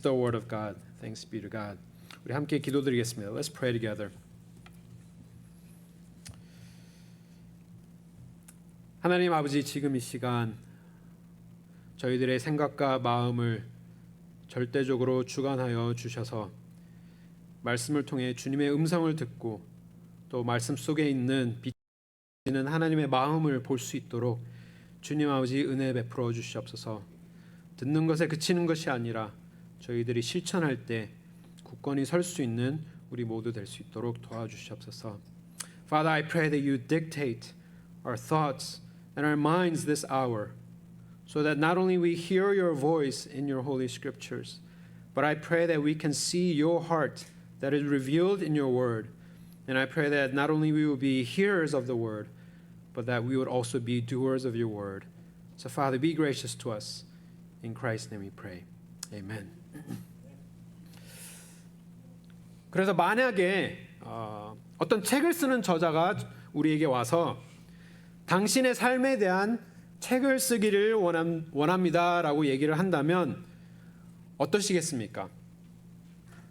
The word of God. Thanks be to God. 우리 함께 기도드리겠습니다. Let's pray together. 하나님 아버지, 지금 이 시간 저희들의 생각과 마음을 절대적으로 주관하여 주셔서 말씀을 통해 주님의 음성을 듣고 또 말씀 속에 있는 비치는 하나님의 마음을 볼 수 있도록 주님 아버지 은혜 베풀어 주시옵소서. 듣는 것에 그치는 것이 아니라 저희들이 실천할 때 굳건히 설 수 있는 우리 모두 될 수 있도록 도와주시옵소서. Father, I pray that you dictate our thoughts and our minds this hour, so that not only we hear your voice in your holy scriptures, but I pray that we can see your heart that is revealed in your word. And I pray that not only we will be hearers of the word, but that we would also be doers of your word. So Father, be gracious to us. In Christ's name we pray. Amen. 그래서 만약에 어떤 책을 쓰는 저자가 우리에게 와서 당신의 삶에 대한 책을 쓰기를 원합니다라고 얘기를 한다면 어떠시겠습니까?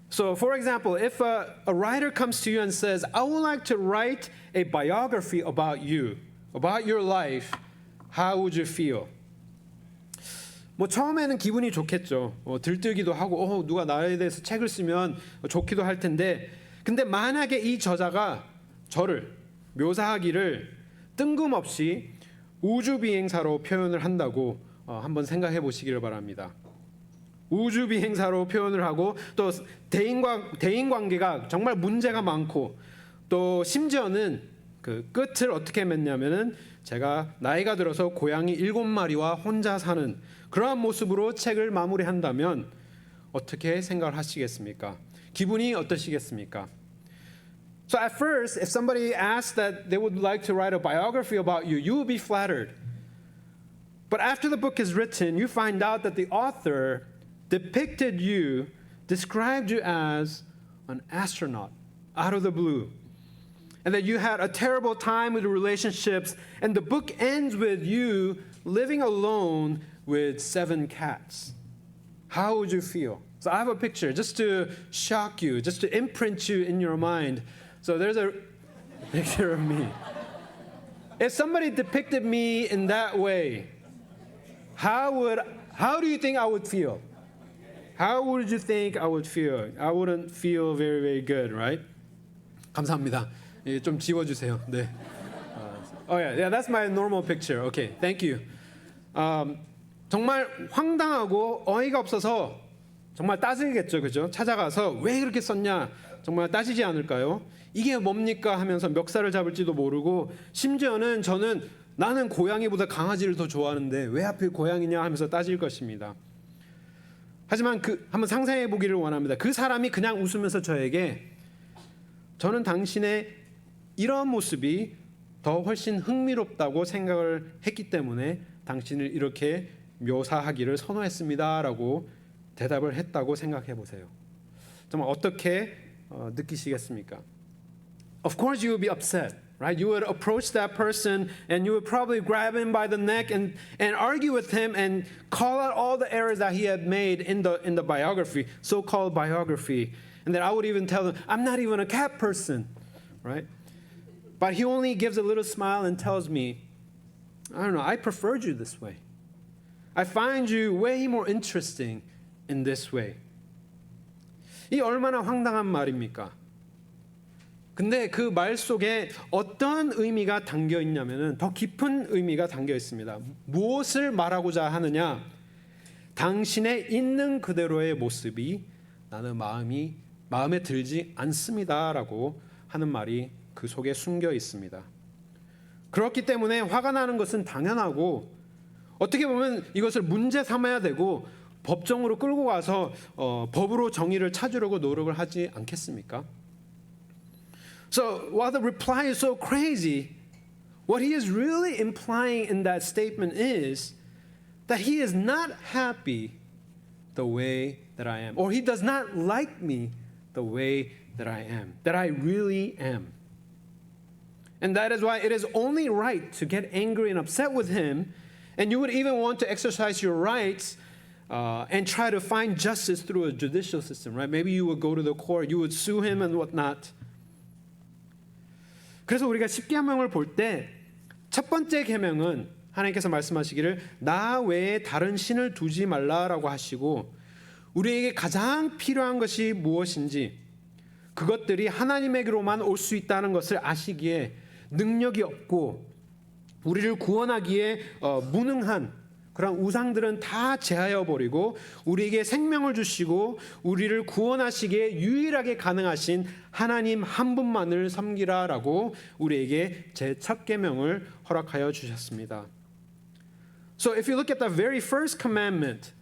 So, for example, if a writer comes to you and says, I would like to write a biography about you, about your life, how would you feel? 뭐 처음에는 기분이 좋겠죠. 들뜨기도 하고 누가 나에 대해서 책을 쓰면 좋기도 할 텐데, 근데 만약에 이 저자가 저를 묘사하기를 뜬금없이 우주비행사로 표현을 한다고 한번 생각해 보시기를 바랍니다. 우주비행사로 표현을 하고 또 대인관계가 정말 문제가 많고 또 심지어는 그 끝을 어떻게 맺냐면은 제가 나이가 들어서 고양이 7마리와 혼자 사는 그러한 모습으로 책을 마무리한다면 어떻게 생각을 하시겠습니까? 기분이 어떠시겠습니까? So at first, if somebody asked that they would like to write a biography about you, you would be flattered. But after the book is written, you find out that the author depicted you, described you as an astronaut out of the blue. And that you had a terrible time with relationships, and the book ends with you living alone with 7 cats. How would you feel? So I have a picture just to shock you, just to imprint you in your mind. So there's a picture of me. If somebody depicted me in that way, how do you think I would feel? How would you think I would feel? I wouldn't feel very, very good, right? 감사합니다. 좀 지워주세요. 네. Oh yeah, that's my normal picture. Okay, thank you. 정말 황당하고 어이가 없어서 정말 따지겠죠, 그죠? 찾아가서 왜 그렇게 썼냐 정말 따지지 않을까요? 이게 뭡니까 하면서 멱살을 잡을지도 모르고 심지어는 나는 고양이보다 강아지를 더 좋아하는데 왜 하필 고양이냐 하면서 따질 것입니다. 하지만 한번 상상해 보기를 원합니다. 그 사람이 그냥 웃으면서 저에게 저는 당신의 이런 모습이 더 훨씬 흥미롭다고 생각을 했기 때문에 당신을 이렇게 묘사하기를 선호했습니다라고 대답을 했다고 생각해 보세요. 정말 어떻게 느끼시겠습니까? Of course you would be upset, right? You would approach that person and you would probably grab him by the neck and argue with him and call out all the errors that he had made in the biography, so-called biography. And then I would even tell him, I'm not even a cat person, right? But he only gives a little smile and tells me, I don't know, I preferred you this way. I find you way more interesting in this way. 이 얼마나 황당한 말입니까? 근데 그 말 속에 어떤 의미가 담겨 있냐면은 더 깊은 의미가 담겨 있습니다. 무엇을 말하고자 하느냐? 당신의 있는 그대로의 모습이 나는 마음에 들지 않습니다라고 하는 말이 그 속에 숨겨 있습니다. 그렇기 때문에 화가 나는 것은 당연하고 어떻게 보면 이것을 문제 삼아야 되고 법정으로 끌고 가서 법으로 정의를 찾으려고 노력을 하지 않겠습니까? So while the reply is so crazy, what he is really implying in that statement is that he is not happy the way that I am, or he does not like me the way that I am, that I really am. And that is why it is only right to get angry and upset with him, and you would even want to exercise your rights and try to find justice through a judicial system, right? Maybe you would go to the court, you would sue him and whatnot. 그래서 우리가 십계명을 볼 때 첫 번째 계명은 하나님께서 말씀하시기를 나 외에 다른 신을 두지 말라라고 하시고 우리에게 가장 필요한 것이 무엇인지 그것들이 하나님에게로만 올 수 있다는 것을 아시기에 능력이 없고 우리를 구원하기에 무능한 그런 우상들은 다 제하여 버리고 우리에게 생명을 주시고 우리를 구원하시기에 유일하게 가능하신 하나님 한 분만을 섬기라라고 우리에게 제 첫 계명을 허락하여 주셨습니다. So if you look at the very first commandment,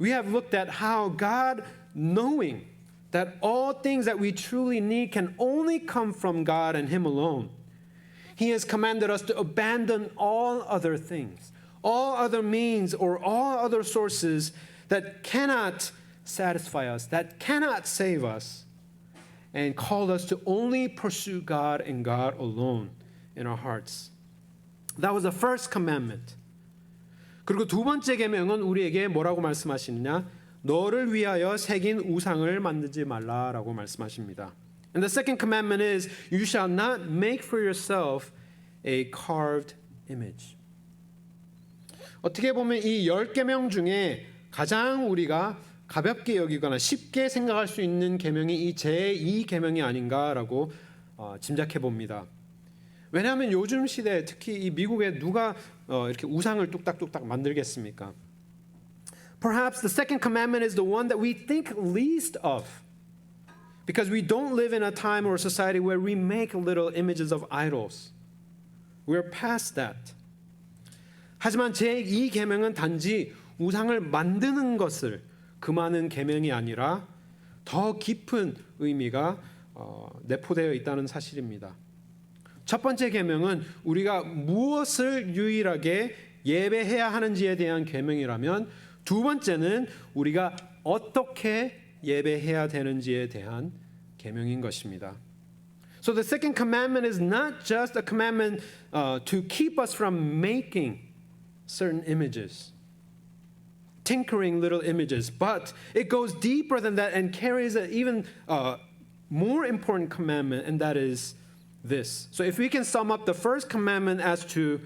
we have looked at how God, knowing that all things that we truly need can only come from God and Him alone, He has commanded us to abandon all other things, all other means or all other sources that cannot satisfy us, that cannot save us, and called us to only pursue God and God alone in our hearts. That was the first commandment. 그리고 두 번째 계명은 우리에게 뭐라고 말씀하시느냐? 너를 위하여 새긴 우상을 만들지 말라라고 말씀하십니다. And the second commandment is you shall not make for yourself a carved image. 어떻게 보면 이 10계명 중에 가장 우리가 가볍게 여기거나 쉽게 생각할 수 있는 계명이 이 제2계명이 아닌가라고 짐작해 봅니다. 왜냐하면 요즘 시대에 특히 이 미국에 누가 이렇게 우상을 뚝딱뚝딱 만들겠습니까? Perhaps the second commandment is the one that we think least of because we don't live in a time or a society where we make little images of idols. We're past that. 하지만 제2 계명은 단지 우상을 만드는 것을 금하는 계명이 아니라 더 깊은 의미가 내포되어 있다는 사실입니다. 첫 번째 계명은 우리가 무엇을 유일하게 예배해야 하는지에 대한 계명이라면 두 번째는 우리가 어떻게 예배해야 되는지에 대한 계명인 것입니다. So the second commandment is not just a commandment to keep us from making certain images, tinkering little images, but it goes deeper than that and carries an even more important commandment, and that is this. So if we can sum up the first commandment as to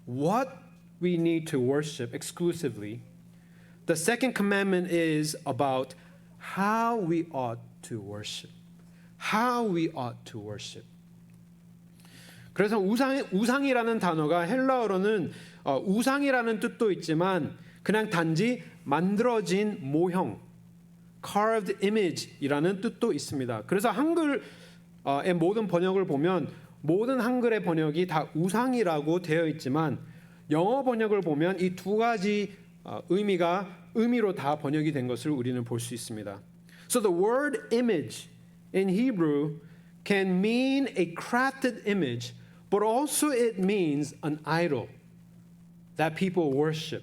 what we need to worship exclusively, the second commandment is about how we ought to worship. How we ought to worship. 그래서 우상이라는 단어가 헬라어로는 우상이라는 뜻도 있지만 그냥 단지 만들어진 모형, carved image이라는 뜻도 있습니다. 그래서 한글의 모든 번역을 보면 모든 한글의 번역이 다 우상이라고 되어 있지만 영어 번역을 보면 이 두 가지 의미로 다 번역이 된 것을 우리는 볼 수 있습니다. So the word image in Hebrew can mean a crafted image, but also it means an idol that people worship.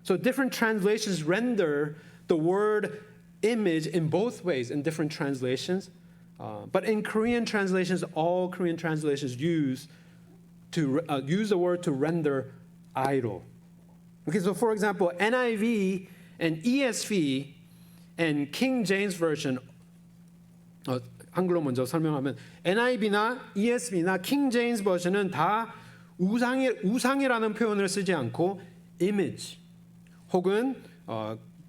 So different translations render the word image in both ways in different translations. But in Korean translations, all Korean translations use the word to render idol. Okay, so for example, NIV and ESV and King James Version, 한글로 먼저 설명하면 NIV나 ESV나 King James 버전은 다 우상이라는 표현을 쓰지 않고 image 혹은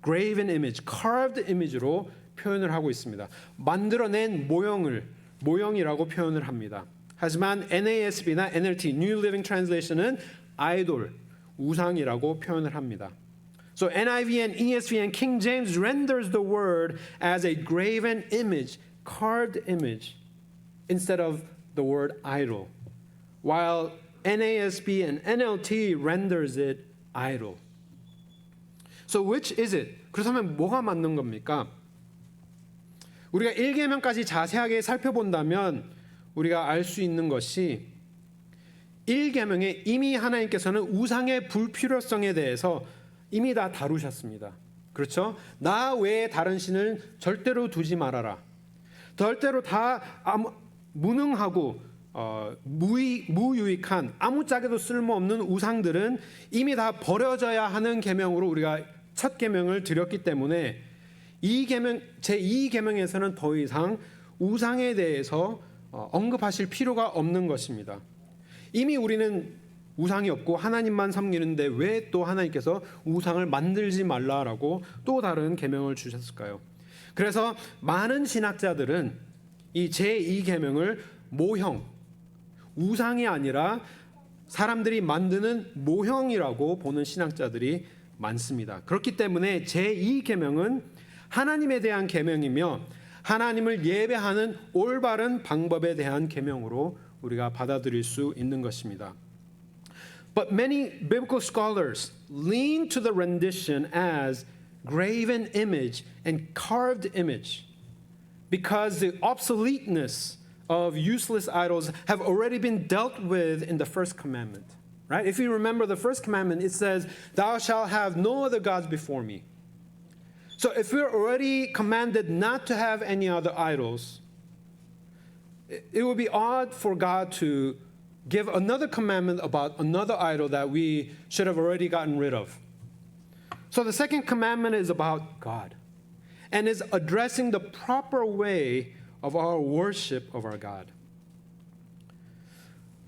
graven image, carved image로 표현을 하고 있습니다. 만들어낸 모형이라고 표현을 합니다. 하지만 NASB나 NLT, New Living Translation은 idol, 우상이라고 표현을 합니다. So NIV and ESV and King James renders the word as a graven image, carved image, instead of the word idol, while NASB and NLT renders it idol. So which is it? 그렇다면 뭐가 맞는 겁니까? 우리가 1계명까지 자세하게 살펴본다면 우리가 알 수 있는 것이 1계명에 이미 하나님께서는 우상의 불필요성에 대해서 이미 다 다루셨습니다. 그렇죠? 나 외에 다른 신을 절대로 두지 말아라. 절대로 다 무능하고 무유익한 아무짝에도 쓸모없는 우상들은 이미 다 버려져야 하는 계명으로 우리가 첫 계명을 드렸기 때문에 이 계명 제2 계명에서는 더 이상 우상에 대해서 언급하실 필요가 없는 것입니다. 이미 우리는 우상이 없고 하나님만 섬기는데 왜 또 하나님께서 우상을 만들지 말라라고 또 다른 계명을 주셨을까요? 그래서 많은 신학자들은 이 제2 계명을 모형, 우상이 아니라 사람들이 만드는 모형이라고 보는 신학자들이 많습니다. 그렇기 때문에 제2 계명은 하나님에 대한 계명이며 하나님을 예배하는 올바른 방법에 대한 계명으로 우리가 받아들일 수 있는 것입니다. But many biblical scholars lean to the rendition as graven image and carved image because the obsoleteness of useless idols have already been dealt with in the first commandment. Right? If you remember the first commandment, it says, "Thou shalt have no other gods before me." So if we're already commanded not to have any other idols, it would be odd for God to give another commandment about another idol that we should have already gotten rid of. So the second commandment is about God and is addressing the proper way of our worship of our God.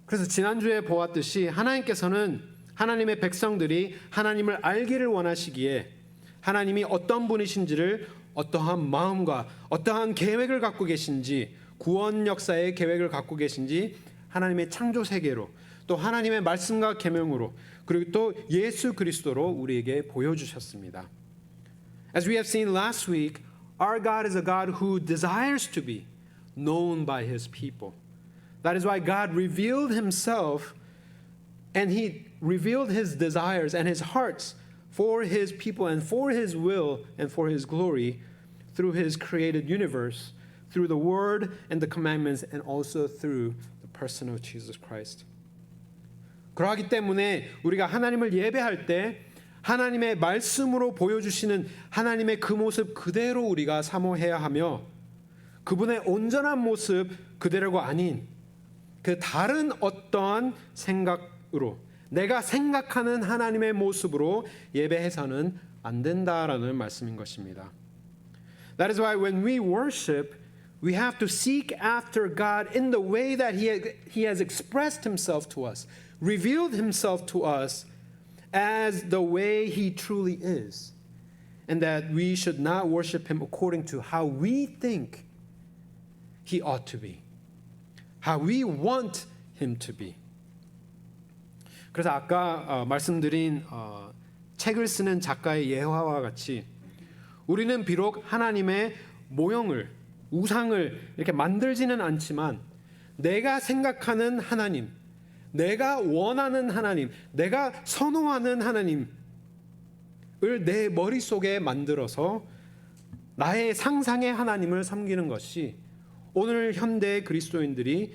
그래서 지난주에 보았듯이 하나님께서는 하나님의 백성들이 하나님을 알기를 원하시기에 하나님이 어떤 분이신지를 어떠한 마음과 어떠한 계획을 갖고 계신지 구원 역사의 계획을 갖고 계신지 하나님의 창조 세계로 또 하나님의 말씀과 계명으로 그리고 또 예수 그리스도로 우리에게 보여주셨습니다. As we have seen last week, our God is a God who desires to be known by His people. That is why God revealed Himself and He revealed His desires and His hearts for His people and for His will and for His glory through His created universe, through the Word and the commandments and also through person of Jesus Christ. 그러하기 때문에 우리가 하나님을 예배할 때 하나님의 말씀으로 보여주시는 하나님의 그 모습 그대로 우리가 사모해야 하며 그분의 온전한 모습 그대로가 아닌 그 다른 어떠한 생각으로 내가 생각하는 하나님의 모습으로 예배해서는 안 된다라는 말씀인 것입니다. That is why when we worship, we have to seek after God in the way that He has expressed Himself to us, revealed Himself to us as the way He truly is, and that we should not worship Him according to how we think He ought to be, how we want Him to be. 그래서 아까 말씀드린 책을 쓰는 작가의 예화와 같이 우리는 비록 하나님의 모형을 우상을 이렇게 만들지는 않지만 내가 생각하는 하나님, 내가 원하는 하나님, 내가 선호하는 하나님을 내 머릿속에 만들어서 나의 상상의 하나님을 섬기는 것이 오늘 현대 그리스도인들이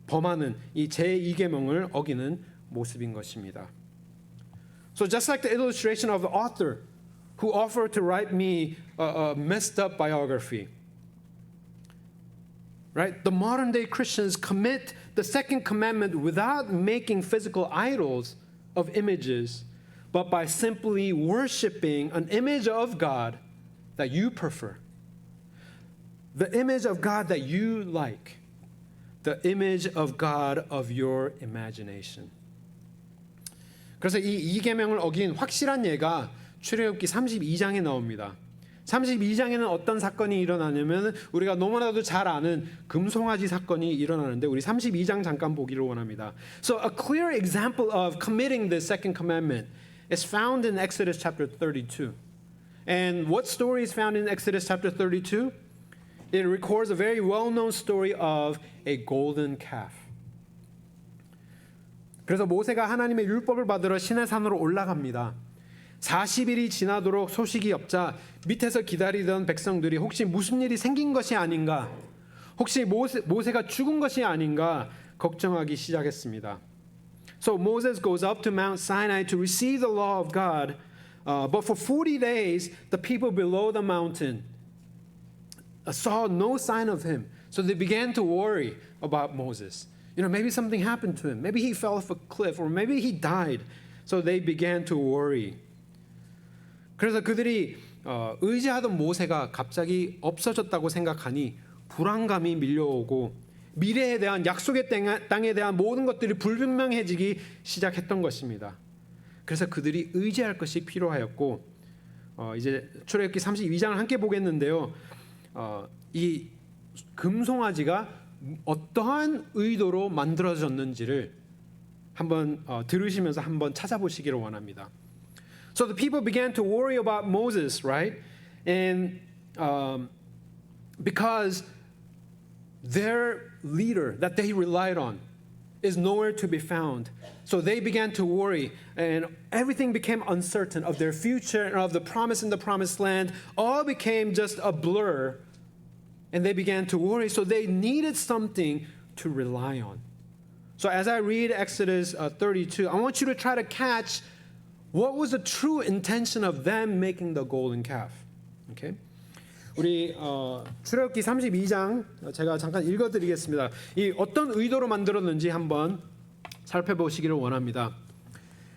범하는 이 제2계명을 어기는 모습인 것입니다. So just like the illustration of the author who offered to write me a messed up biography, right? The modern day Christians commit the second commandment without making physical idols of images, but by simply worshiping an image of God that you prefer, the image of God that you like, the image of God of your imagination. 그래서 이 계명을 어긴 확실한 예가 출애굽기 32장에 나옵니다. 32장에는 어떤 사건이 일어나냐면 우리가 너무나도 잘 아는 금송아지 사건이 일어나는데 우리 32장 잠깐 보기를 원합니다. So a clear example of committing the second commandment is found in Exodus chapter 32. And what story is found in Exodus chapter 32? It records a very well-known story of a golden calf. 그래서 모세가 하나님의 율법을 받으러 시내산으로 올라갑니다. 40일이 지나도록 소식이 없자 밑에서 기다리던 백성들이 혹시 무슨 일이 생긴 것이 아닌가, 혹시 모세가 죽은 것이 아닌가 걱정하기 시작했습니다. So Moses goes up to Mount Sinai to receive the law of God, but for 40 days the people below the mountain saw no sign of him. So they began to worry about Moses. Maybe something happened to him. Maybe he fell off a cliff or maybe he died. So they began to worry. 그래서 그들이 의지하던 모세가 갑자기 없어졌다고 생각하니 불안감이 밀려오고 미래에 대한 약속의 땅에 대한 모든 것들이 불분명해지기 시작했던 것입니다. 그래서 그들이 의지할 것이 필요하였고 이제 출애굽기 32장을 함께 보겠는데요. 이 금송아지가 어떠한 의도로 만들어졌는지를 한번 들으시면서 한번 찾아보시기를 원합니다. So the people began to worry about Moses, right? And because their leader that they relied on is nowhere to be found. So they began to worry, and everything became uncertain of their future and of the promise in the promised land. All became just a blur, and they began to worry. So they needed something to rely on. So as I read Exodus 32, I want you to try to catch what was the true intention of them making the golden calf. Okay? 우리 출애굽기 32장 제가 잠깐 읽어드리겠습니다. 이 어떤 의도로 만들었는지 한번 살펴보시기를 원합니다.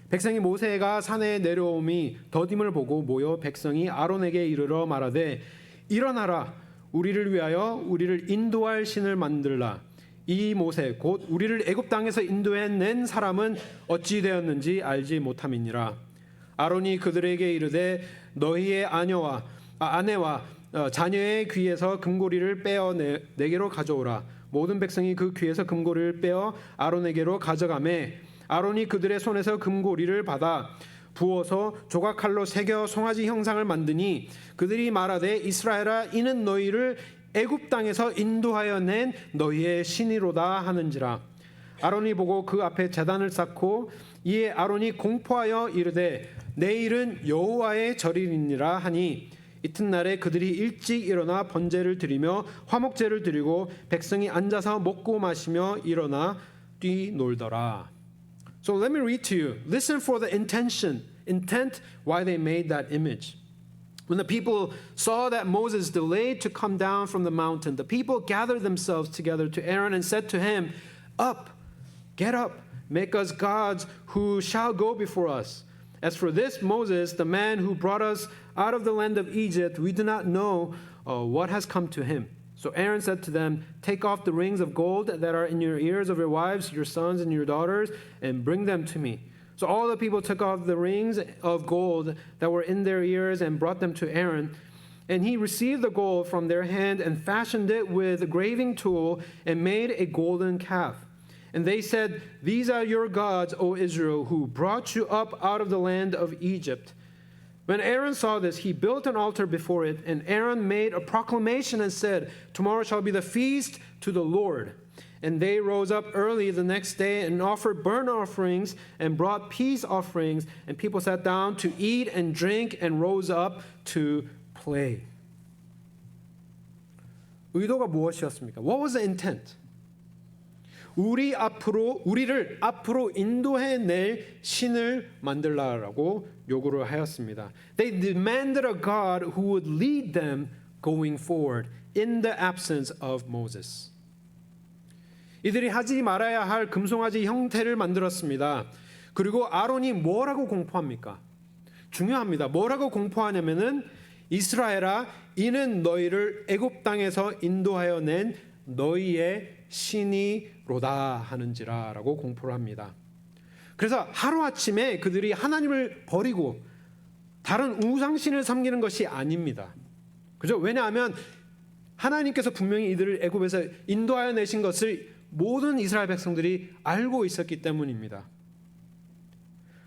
백성이 모세가 산에 내려옴이 더딤을 보고 모여 백성이 아론에게 이르러 말하되 일어나라 우리를 위하여 우리를 인도할 신을 만들라. 이 모세 곧 우리를 애굽 땅에서 인도해낸 사람은 어찌 되었는지 알지 못함이니라. 아론이 그들에게 이르되 너희의 아내와 자녀의 귀에서 금고리를 빼어 내게로 가져오라. 모든 백성이 그 귀에서 금고리를 빼어 아론에게로 가져가매 아론이 그들의 손에서 금고리를 받아 부어서 조각칼로 새겨 송아지 형상을 만드니 그들이 말하되 이스라엘아 이는 너희를 애굽 땅에서 인도하여 낸 너희의 신이로다 하는지라. 아론이 보고 그 앞에 제단을 쌓고 이에 아론이 공포하여 이르되 내일은 여호와의 절이니라 하니 이튿날에 그들이 일찍 일어나 번제를 드리며 화목제를 드리고 백성이 앉아서 먹고 마시며 일어나 뛰놀더라. So let me read to you. Listen for the intent why they made that image. When the people saw that Moses delayed to come down from the mountain, the people gathered themselves together to Aaron and said to him, Up, get up, make us gods who shall go before us. As for this Moses, the man who brought us out of the land of Egypt, we do not know what has come to him. So Aaron said to them, Take off the rings of gold that are in your ears of your wives, your sons, and your daughters, and bring them to me. So all the people took off the rings of gold that were in their ears and brought them to Aaron. And he received the gold from their hand and fashioned it with a graving tool and made a golden calf. And they said, These are your gods, O Israel, who brought you up out of the land of Egypt. When Aaron saw this, he built an altar before it, and Aaron made a proclamation and said, Tomorrow shall be the feast to the Lord. And they rose up early the next day and offered burnt offerings and brought peace offerings, and people sat down to eat and drink and rose up to play. 의도가 무엇이었습니까? What was the intent? 우리를 앞으로 인도해낼 신을 만들라라고 요구를 하였습니다. They demanded a God who would lead them going forward in the absence of Moses. 이들이 하지 말아야 할 금송아지 형태를 만들었습니다. 그리고 아론이 뭐라고 공포합니까? 중요합니다. 뭐라고 공포하냐면은 이스라엘아 이는 너희를 애굽 땅에서 인도하여 낸 너희의 신이로다 하는지라라고 공포를 합니다. 그래서 하루아침에 그들이 하나님을 버리고 다른 우상신을 섬기는 것이 아닙니다. 그죠? 왜냐하면 하나님께서 분명히 이들을 애굽에서 인도하여 내신 것을 모든 이스라엘 백성들이 알고 있었기 때문입니다.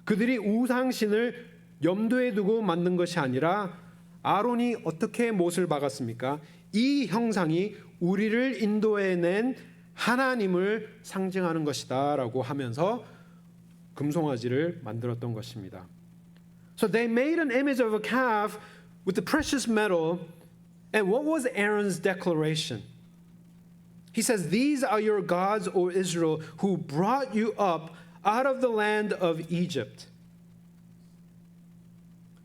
그들이 우상신을 염두에 두고 만든 것이 아니라 아론이 어떻게 못을 박았습니까? 이 형상이 우리를 인도해낸 하나님을 상징하는 것이다 라고 하면서 금송아지를 만들었던 것입니다. So they made an image of a calf with the precious metal. And what was Aaron's declaration? He says, These are your gods, O Israel, who brought you up out of the land of Egypt.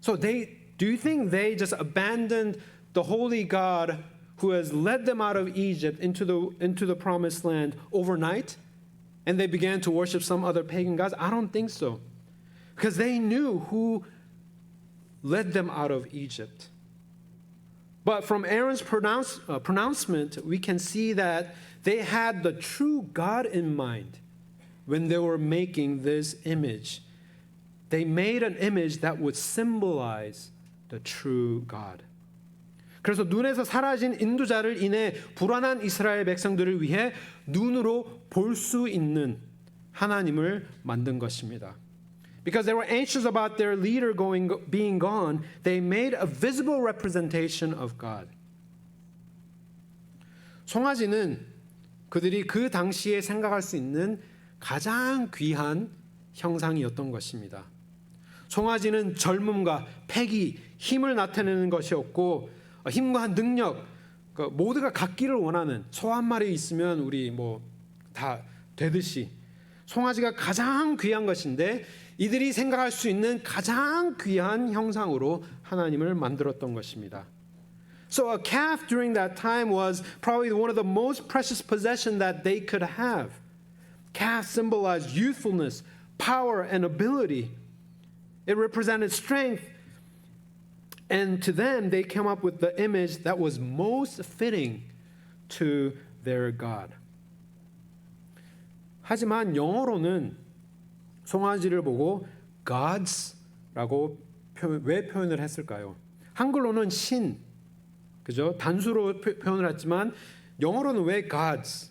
So do you think they just abandoned the holy God who has led them out of Egypt into the promised land overnight? And they began to worship some other pagan gods? I don't think so. Because they knew who led them out of Egypt. But from Aaron's pronouncement, we can see that they had the true God in mind when they were making this image. They made an image that would symbolize the true God. 그래서 눈에서 사라진 인도자를 인해 불안한 이스라엘 백성들을 위해 눈으로 볼 수 있는 하나님을 만든 것입니다. Because they were anxious about their leader being gone, they made a visible representation of God. 송아지는 그들이 그 당시에 생각할 수 있는 가장 귀한 형상이었던 것입니다. 송아지는 젊음과 패기, 힘을 나타내는 것이었고 힘과 능력, 모두가 갖기를 원하는 소 한 마리 있으면 우리 다 되듯이 송아지가 가장 귀한 것인데 이들이 생각할 수 있는 가장 귀한 형상으로 하나님을 만들었던 것입니다. So a calf during that time was probably one of the most precious possessions that they could have. Calf symbolized youthfulness, power, and ability. It represented strength. And to them, they came up with the image that was most fitting to their God. 하지만 영어로는 송아지를 보고 Gods라고 왜 표현을 했을까요? 한글로는 신, 그죠? 단수로 표현을 했지만 영어로는 왜 Gods,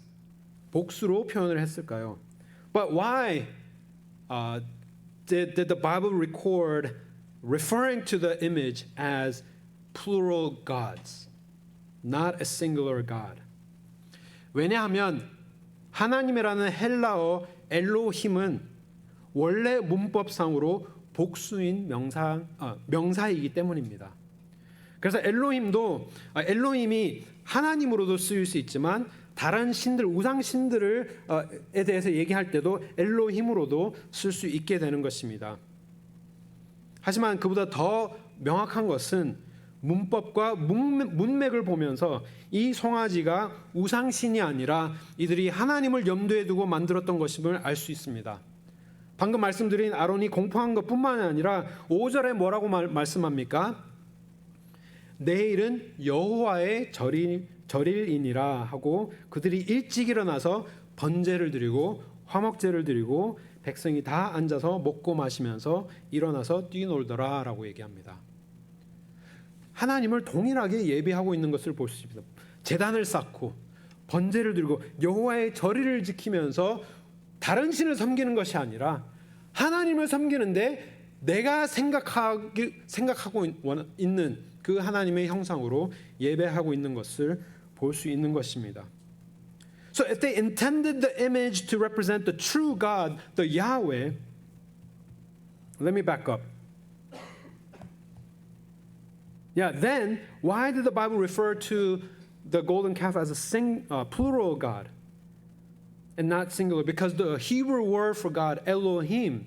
복수로 표현을 했을까요? But why did the Bible record referring to the image as plural gods, not a singular God? 왜냐하면 하나님이라는 헬라어 엘로힘은 원래 문법상으로 복수인 명사이기 때문입니다. 그래서 엘로힘이 하나님으로도 쓰일 수 있지만 다른 신들, 우상 신들에 대해서 얘기할 때도 엘로힘으로도 쓸 수 있게 되는 것입니다. 하지만 그보다 더 명확한 것은 문법과 문맥을 보면서 이 송아지가 우상신이 아니라 이들이 하나님을 염두에 두고 만들었던 것임을 알 수 있습니다. 방금 말씀드린 아론이 공포한 것뿐만 아니라 5절에 뭐라고 말씀합니까? 내일은 여호와의 절일이니라 하고 그들이 일찍 일어나서 번제를 드리고 화목제를 드리고 백성이 다 앉아서 먹고 마시면서 일어나서 뛰놀더라 라고 얘기합니다. 하나님을 동일하게 예배하고 있는 것을 볼 수 있습니다. 제단을 쌓고 번제를 드리고 여호와의 절일을 지키면서 다른 신을 섬기는 것이 아니라 하나님을 섬기는데 내가 생각하고 있는 그 하나님의 형상으로 예배하고 있는 것을 볼 수 있는 것입니다. So if they intended the image to represent the true God, the Yahweh, let me back up. Then why did the Bible refer to the golden calf as a plural God and not singular? Because the Hebrew word for God, Elohim,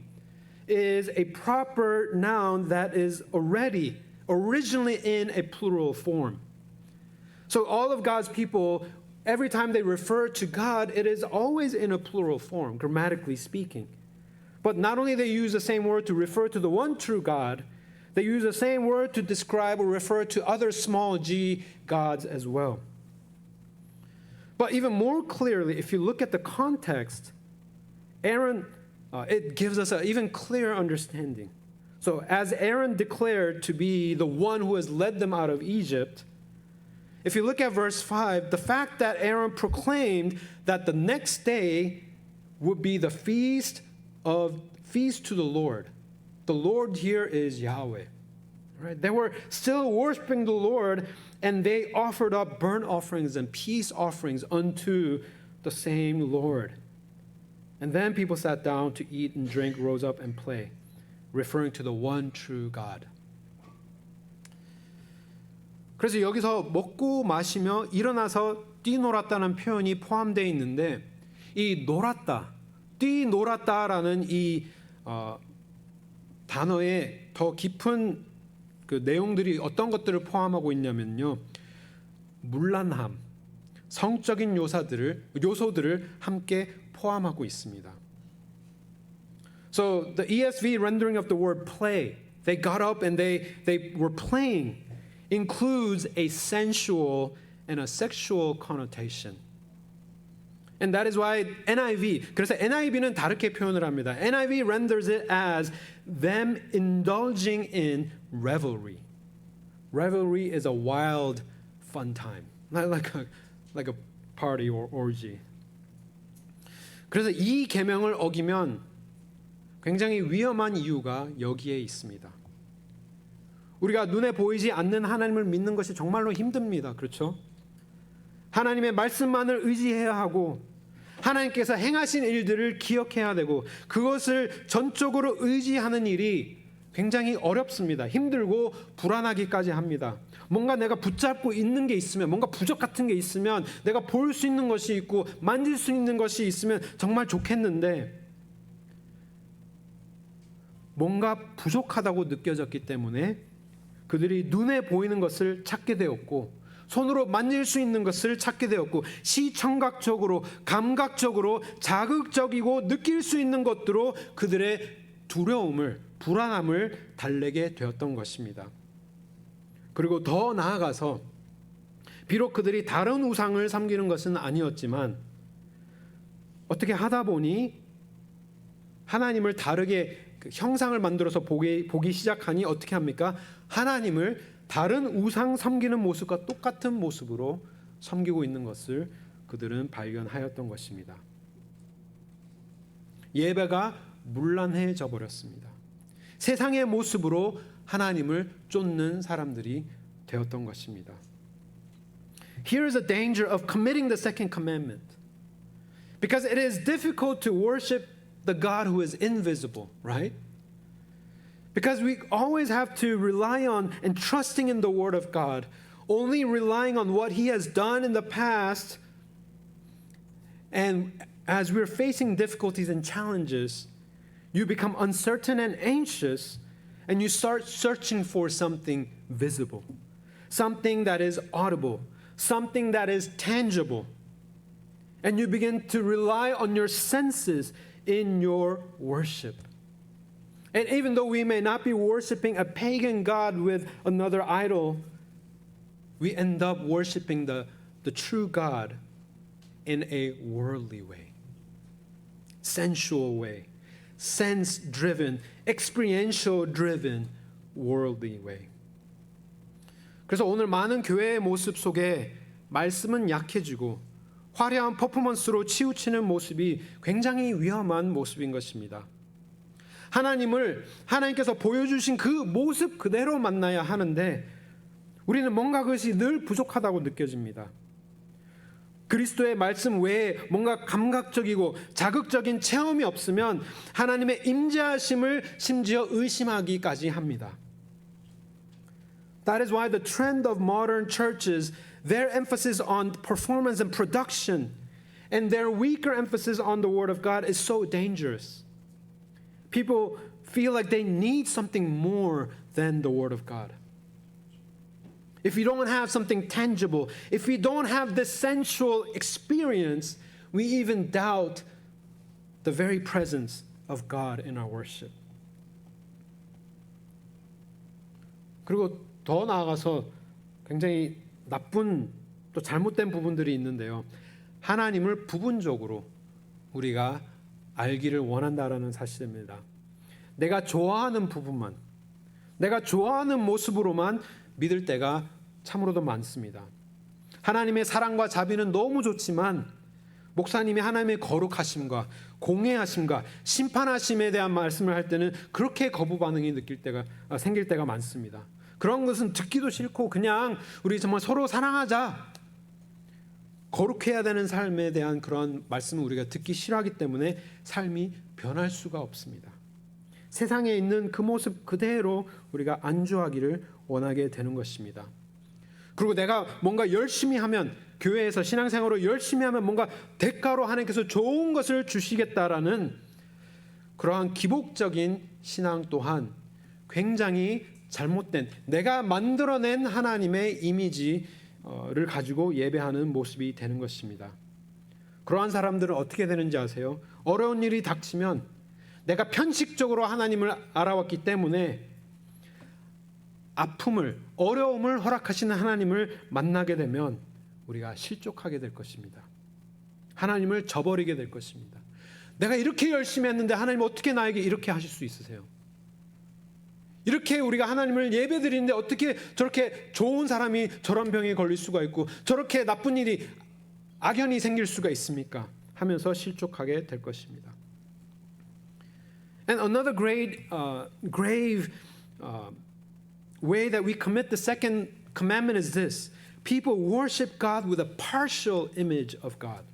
is a proper noun that is originally in a plural form. So all of God's people, every time they refer to God, it is always in a plural form, grammatically speaking. But not only they use the same word to refer to the one true God, they use the same word to describe or refer to other small g gods as well. But even more clearly, if you look at the context, it gives us an even clearer understanding. So as Aaron declared to be the one who has led them out of Egypt, if you look at verse 5, the fact that Aaron proclaimed that the next day would be the feast to the Lord. The Lord here is Yahweh. Right? They were still worshiping the Lord, and they offered up burnt offerings and peace offerings unto the same Lord. And then people sat down to eat and drink, rose up and play, referring to the one true God. 그래서 여기서 먹고 마시며 일어나서 뛰놀았다는 표현이 포함되어 있는데 이 놀았다, 뛰놀았다라는 이 단어에 더 깊은 그 내용들이 어떤 것들을 포함하고 있냐면요. 문란함, 성적인 요소들을 함께 포함하고 있습니다. So the ESV rendering of the word play they got up and they were playing includes a sensual and a sexual connotation. And that is why NIV, 그래서 NIV는 다르게 표현을 합니다. NIV renders it as them indulging in revelry. Revelry is a wild, fun time, not like a party or orgy. 그래서 이 계명을 어기면 굉장히 위험한 이유가 여기에 있습니다. 우리가 눈에 보이지 않는 하나님을 믿는 것이 정말로 힘듭니다. 그렇죠? 하나님의 말씀만을 의지해야 하고 하나님께서 행하신 일들을 기억해야 되고 그것을 전적으로 의지하는 일이 굉장히 어렵습니다. 힘들고 불안하기까지 합니다. 뭔가 내가 붙잡고 있는 게 있으면, 뭔가 부적 같은 게 있으면, 내가 볼 수 있는 것이 있고 만질 수 있는 것이 있으면 정말 좋겠는데 뭔가 부족하다고 느껴졌기 때문에 그들이 눈에 보이는 것을 찾게 되었고 손으로 만질 수 있는 것을 찾게 되었고 시청각적으로, 감각적으로 자극적이고 느낄 수 있는 것들로 그들의 두려움을, 불안함을 달래게 되었던 것입니다. 그리고 더 나아가서 비록 그들이 다른 우상을 섬기는 것은 아니었지만 어떻게 하다 보니 하나님을 다르게 형상을 만들어서 보기 시작하니 어떻게 합니까? 하나님을 다른 우상 섬기는 모습과 똑같은 모습으로 섬기고 있는 것을 그들은 발견하였던 것입니다. 예배가 문란해져 버렸습니다. 세상의 모습으로 하나님을 쫓는 사람들이 되었던 것입니다. Here is a danger of committing the second commandment. Because it is difficult to worship the God who is invisible, right? Because we always have to rely on and trusting in the Word of God, only relying on what He has done in the past. And as we're facing difficulties and challenges, you become uncertain and anxious, and you start searching for something visible, something that is audible, something that is tangible. And you begin to rely on your senses in your worship. And even though we may not be worshiping a pagan god with another idol, we end up worshiping the true God in a worldly way, sensual way, sense-driven, experiential-driven, worldly way. 그래서 오늘 많은 교회의 모습 속에 말씀은 약해지고 화려한 퍼포먼스로 치우치는 모습이 굉장히 위험한 모습인 것입니다. 하나님께서 보여주신 그 모습 그대로 만나야 하는데 우리는 뭔가 그것이 늘 부족하다고 느껴집니다. 그리스도의 말씀 외에 뭔가 감각적이고 자극적인 체험이 없으면 하나님의 임재하심을 심지어 의심하기까지 합니다. That is why the trend of modern churches, their emphasis on performance and production, and their weaker emphasis on the Word of God is so dangerous. People feel like they need something more than the Word of God. If we don't have something tangible, if we don't have this sensual experience, we even doubt the very presence of God in our worship. 그리고 더 나아가서 굉장히 나쁜 또 잘못된 부분들이 있는데요. 하나님을 부분적으로 우리가 알기를 원한다라는 사실입니다. 내가 좋아하는 부분만, 내가 좋아하는 모습으로만 믿을 때가 참으로도 많습니다. 하나님의 사랑과 자비는 너무 좋지만 목사님이 하나님의 거룩하심과 공의하심과 심판하심에 대한 말씀을 할 때는 그렇게 거부 반응이 생길 때가 많습니다. 그런 것은 듣기도 싫고 그냥 우리 정말 서로 사랑하자, 거룩해야 되는 삶에 대한 그런 말씀을 우리가 듣기 싫어하기 때문에 삶이 변할 수가 없습니다. 세상에 있는 그 모습 그대로 우리가 안주하기를 원하게 되는 것입니다. 그리고 내가 뭔가 열심히 하면, 교회에서 신앙생활로 열심히 하면 뭔가 대가로 하나님께서 좋은 것을 주시겠다라는 그러한 기복적인 신앙 또한 굉장히 잘못된, 내가 만들어낸 하나님의 이미지를 가지고 예배하는 모습이 되는 것입니다. 그러한 사람들은 어떻게 되는지 아세요? 어려운 일이 닥치면 내가 편식적으로 하나님을 알아왔기 때문에 아픔을, 어려움을 허락하시는 하나님을 만나게 되면 우리가 실족하게 될 것입니다. 하나님을 저버리게 될 것입니다. 내가 이렇게 열심히 했는데 하나님 어떻게 나에게 이렇게 하실 수 있으세요? 이렇게 우리가 하나님을 예배드리는데 어떻게 저렇게 좋은 사람이 저런 병에 걸릴 수가 있고 저렇게 나쁜 일이, 악연이 생길 수가 있습니까? 하면서 실족하게 될 것입니다. And another grave way that we commit the second commandment is this. People worship God with a partial image of God.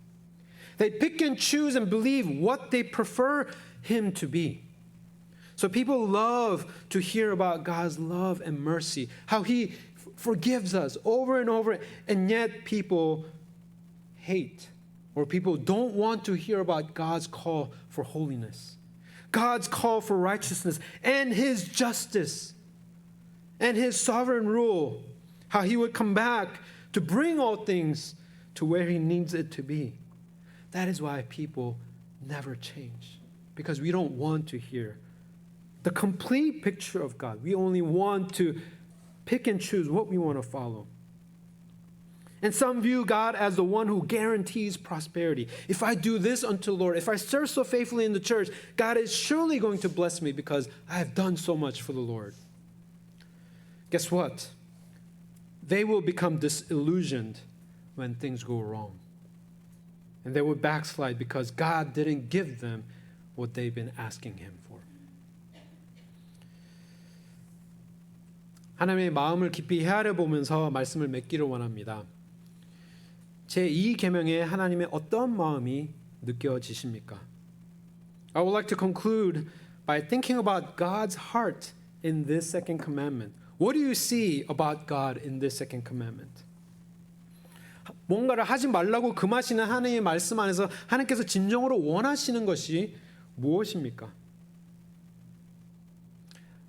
They pick and choose and believe what they prefer Him to be. So people love to hear about God's love and mercy, how He forgives us over and over, and yet people hate, or people don't want to hear about God's call for holiness, God's call for righteousness, and His justice, and His sovereign rule, how He would come back to bring all things to where He needs it to be. That is why people never change, because we don't want to hear the complete picture of God. We only want to pick and choose what we want to follow. And some view God as the one who guarantees prosperity. If I do this unto the Lord, if I serve so faithfully in the church, God is surely going to bless me because I have done so much for the Lord. Guess what? They will become disillusioned when things go wrong. And they will backslide because God didn't give them what they've been asking Him for. 하나님의 마음을 깊이 헤아려 보면서 말씀을 맺기를 원합니다. 제2 계명에 하나님의 어떤 마음이 느껴지십니까? I would like to conclude by thinking about God's heart in this second commandment. What do you see about God in this second commandment? 뭔가를 하지 말라고 금하시는 하나님의 말씀 안에서 하나님께서 진정으로 원하시는 것이 무엇입니까?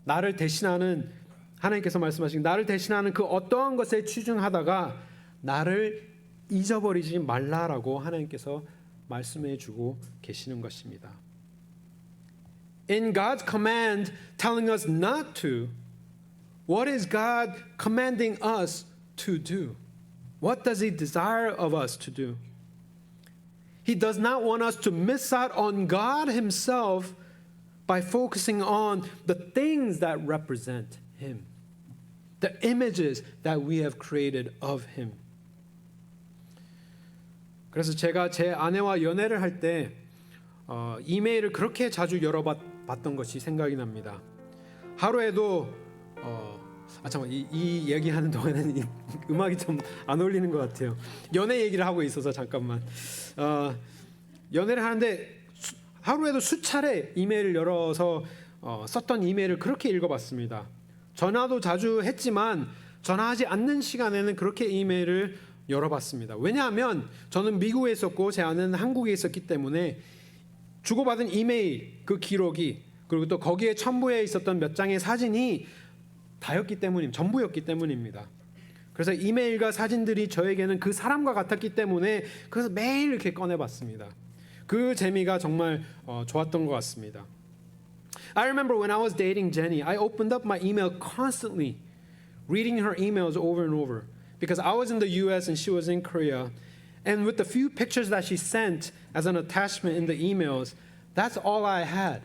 나를 대신하는, 하나님께서 말씀하신 나를 대신하는 그 어떠한 것에 치중하다가 나를 잊어버리지 말라라고 하나님께서 말씀해 주고 계시는 것입니다. In God's command telling us not to, what is God commanding us to do? What does He desire of us to do? He does not want us to miss out on God Himself by focusing on the things that represent Him, the images that we have created of Him. 그래서 제가 제 아내와 연애를 할 때 이메일을 그렇게 자주 열어봤던 것이 생각이 납니다. 하루에도 잠깐 이 얘기하는 동안에는 이 음악이 좀 안 어울리는 것 같아요. 연애 얘기를 하고 있어서 잠깐만. 연애를 하는데 하루에도 수차례 이메일을 열어서 썼던 이메일을 그렇게 읽어봤습니다. 전화도 자주 했지만 전화하지 않는 시간에는 그렇게 이메일을 열어봤습니다. 왜냐하면 저는 미국에 있었고 제 아내는 한국에 있었기 때문에 주고받은 이메일 그 기록이, 그리고 또 거기에 첨부해 있었던 몇 장의 사진이 전부였기 때문입니다. 그래서 이메일과 사진들이 저에게는 그 사람과 같았기 때문에 그래서 매일 이렇게 꺼내봤습니다. 그 재미가 정말 좋았던 것 같습니다. I remember when I was dating Jenny, I opened up my email constantly, reading her emails over and over, because I was in the U.S. and she was in Korea. And with the few pictures that she sent as an attachment in the emails, that's all I had.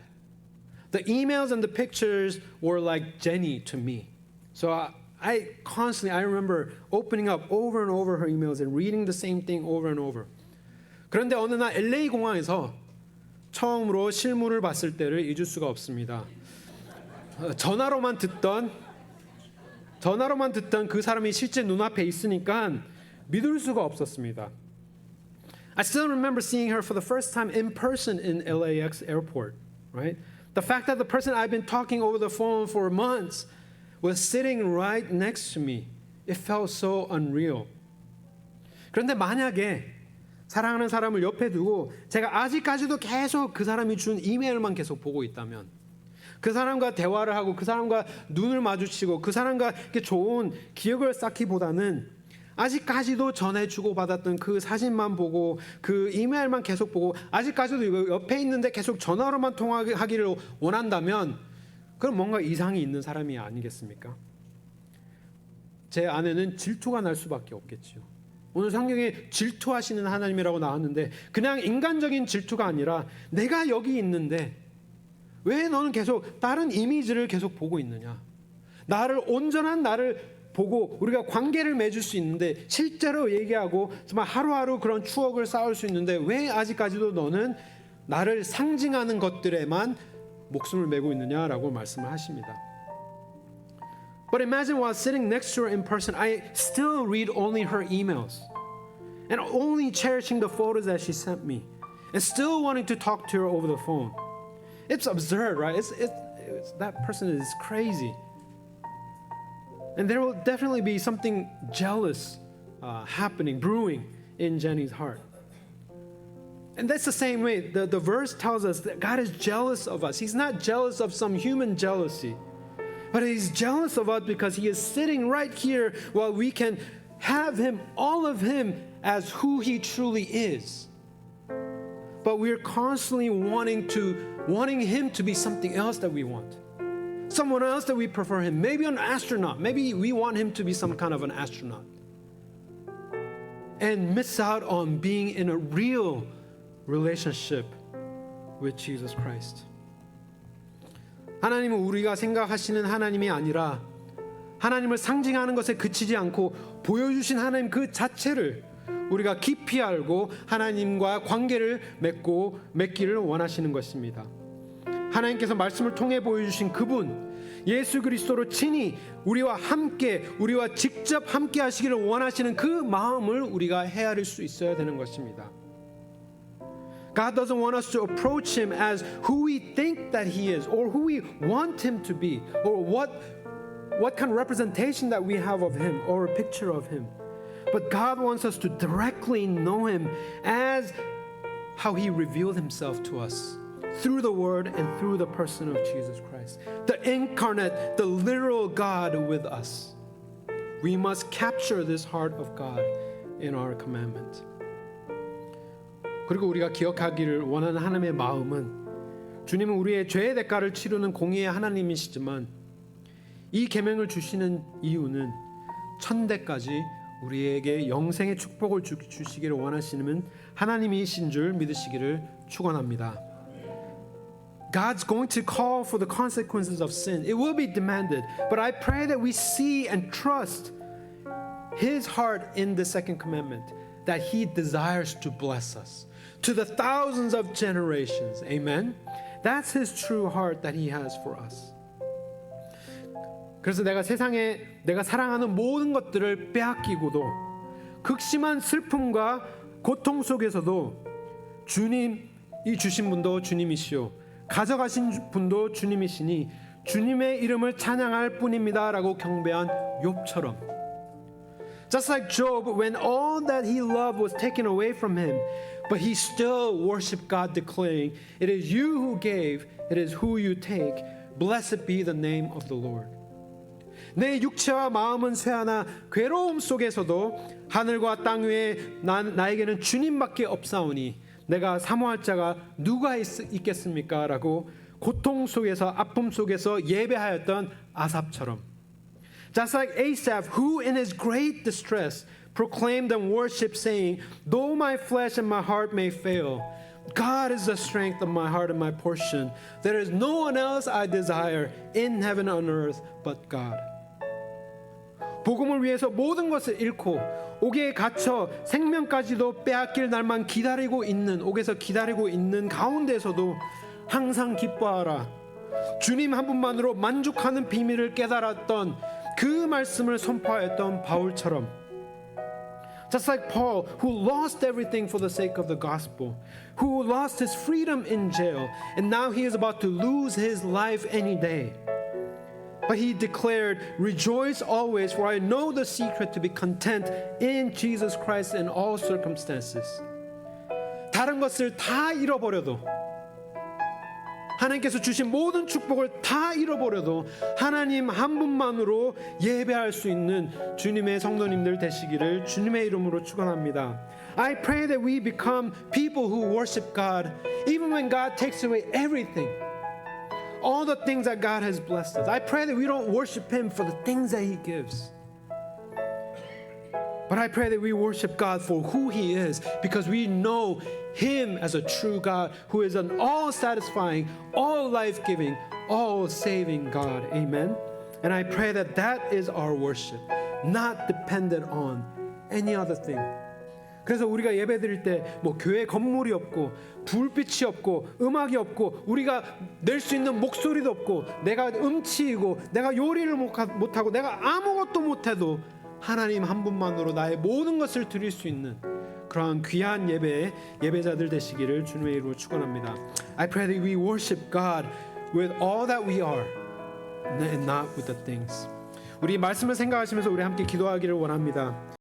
The emails and the pictures were like Jenny to me. So I remember opening up over and over her emails and reading the same thing over and over. 그런데 어느 날 LA 공항에서 처음으로 실물을 봤을 때를 잊을 수가 없습니다. 전화로만 듣던 그 사람이 실제 눈앞에 있으니까 믿을 수가 없었습니다. I still remember seeing her for the first time in person in LAX airport, right? The fact that the person I've been talking over the phone for months was sitting right next to me, it felt so unreal. 그런데 만약에 사랑하는 사람을 옆에 두고 제가 아직까지도 계속 그 사람이 준 이메일만 계속 보고 있다면, 그 사람과 대화를 하고 그 사람과 눈을 마주치고 그 사람과 이렇게 좋은 기억을 쌓기보다는 아직까지도 전에 주고받았던 그 사진만 보고 그 이메일만 계속 보고 아직까지도 이거 옆에 있는데 계속 전화로만 통화하기를 원한다면 그럼 뭔가 이상이 있는 사람이 아니겠습니까? 제 안에는 질투가 날 수밖에 없겠지요. 오늘 성경에 질투하시는 하나님이라고 나왔는데 그냥 인간적인 질투가 아니라 내가 여기 있는데 왜 너는 계속 다른 이미지를 계속 보고 있느냐? 온전한 나를 보고 우리가 관계를 맺을 수 있는데 실제로 얘기하고 정말 하루하루 그런 추억을 쌓을 수 있는데 왜 아직까지도 너는 나를 상징하는 것들에만 목숨을 메고 있느냐라고 말씀을 하십니다. But imagine while sitting next to her in person, I still read only her emails and only cherishing the photos that she sent me and still wanting to talk to her over the phone. It's absurd, right? That person is crazy. And there will definitely be something jealous happening, brewing in Jenny's heart. And that's the same way the verse tells us that God is jealous of us. He's not jealous of some human jealousy, but He's jealous of us because He is sitting right here while we can have Him, all of Him, as who He truly is. But we're constantly wanting Him to be something else that we want. Someone else that we prefer Him. Maybe an astronaut. Maybe we want Him to be some kind of an astronaut. And miss out on being in a real relationship with Jesus Christ. 하나님은 우리가 생각하시는 하나님이 아니라 하나님을 상징하는 것에 그치지 않고 보여주신 하나님 그 자체를 우리가 깊이 알고 하나님과 관계를 맺기를 원하시는 것입니다. 하나님께서 말씀을 통해 보여주신 그분 예수 그리스도로 친히 우리와 직접 함께 하시기를 원하시는 그 마음을 우리가 헤아릴 수 있어야 되는 것입니다. God doesn't want us to approach Him as who we think that He is or who we want Him to be or what kind of representation that we have of Him or a picture of Him. But God wants us to directly know Him as how He revealed Himself to us through the Word and through the person of Jesus Christ. The incarnate, the literal God with us. We must capture this heart of God in our commandment. 그리고 우리가 기억하기를 원하는 하나님의 마음은 주님은 우리의 죄의 대가를 치르는 공의의 하나님이시지만 이 계명을 주시는 이유는 천대까지 우리에게 영생의 축복을 주시기를 원하시는 하나님이신 줄 믿으시기를 축원합니다. God's going to call for the consequences of sin. It will be demanded. But I pray that we see and trust His heart in the second commandment, that He desires to bless us to the thousands of generations. Amen? That's His true heart that He has for us. 그래서 내가 세상에 내가 사랑하는 모든 것들을 빼앗기고도 극심한 슬픔과 고통 속에서도 주님이 주신 분도 주님이시오 가져가신 분도 주님이시니 주님의 이름을 찬양할 뿐입니다 라고 경배한 욥처럼 Just like Job, when all that he loved was taken away from him, but he still worshiped God, declaring, "It is you who gave, it is who you take. Blessed be the name of the Lord." 내 육체와 마음은 쇠하나 괴로움 속에서도 하늘과 땅 위에 나에게는 주님밖에 없사오니 내가 사모할 자가 누가 있겠습니까? 라고 고통 속에서 아픔 속에서 예배하였던 아삽처럼 Just like Asaph, who in his great distress proclaimed and worshipped, saying, "Though my flesh and my heart may fail, God is the strength of my heart and my portion. There is no one else I desire in heaven and on earth but God." 복음을 위해서 모든 것을 잃고 옥에 갇혀 생명까지도 빼앗길 날만 기다리고 있는 옥에서 기다리고 있는 가운데서도 항상 기뻐하라. 주님 한 분만으로 만족하는 비밀을 깨달았던 그 말씀을 선포하였던 바울처럼 Just like Paul, who lost everything for the sake of the gospel, who lost his freedom in jail, and now he is about to lose his life any day. But he declared, "Rejoice always, for I know the secret to be content in Jesus Christ in all circumstances." 다른 것을 다 잃어버려도 하나님께서 주신 모든 축복을 다 잃어버려도 하나님 한 분만으로 예배할 수 있는 주님의 성도님들 되시기를 주님의 이름으로 축원합니다. I pray that we become people who worship God even when God takes away everything. All the things that God has blessed us. I pray that we don't worship Him for the things that He gives, But I pray that we worship God for who He is, because we know Him as a true God who is an all-satisfying, all-life-giving, all-saving God. Amen. And I pray that that is our worship, not dependent on any other thing. 그래서 우리가 예배드릴 때 뭐 교회 건물이 없고 불빛이 없고 음악이 없고 우리가 낼 수 있는 목소리도 없고 내가 음치이고 내가 요리를 못하고 내가 아무것도 못해도 하나님 한 분만으로 나의 모든 것을 드릴 수 있는 그러한 귀한 예배자들 되시기를 주님의 이름으로 축원합니다. I pray that we worship God with all that we are and not with the things. 우리 말씀을 생각하시면서 우리 함께 기도하기를 원합니다.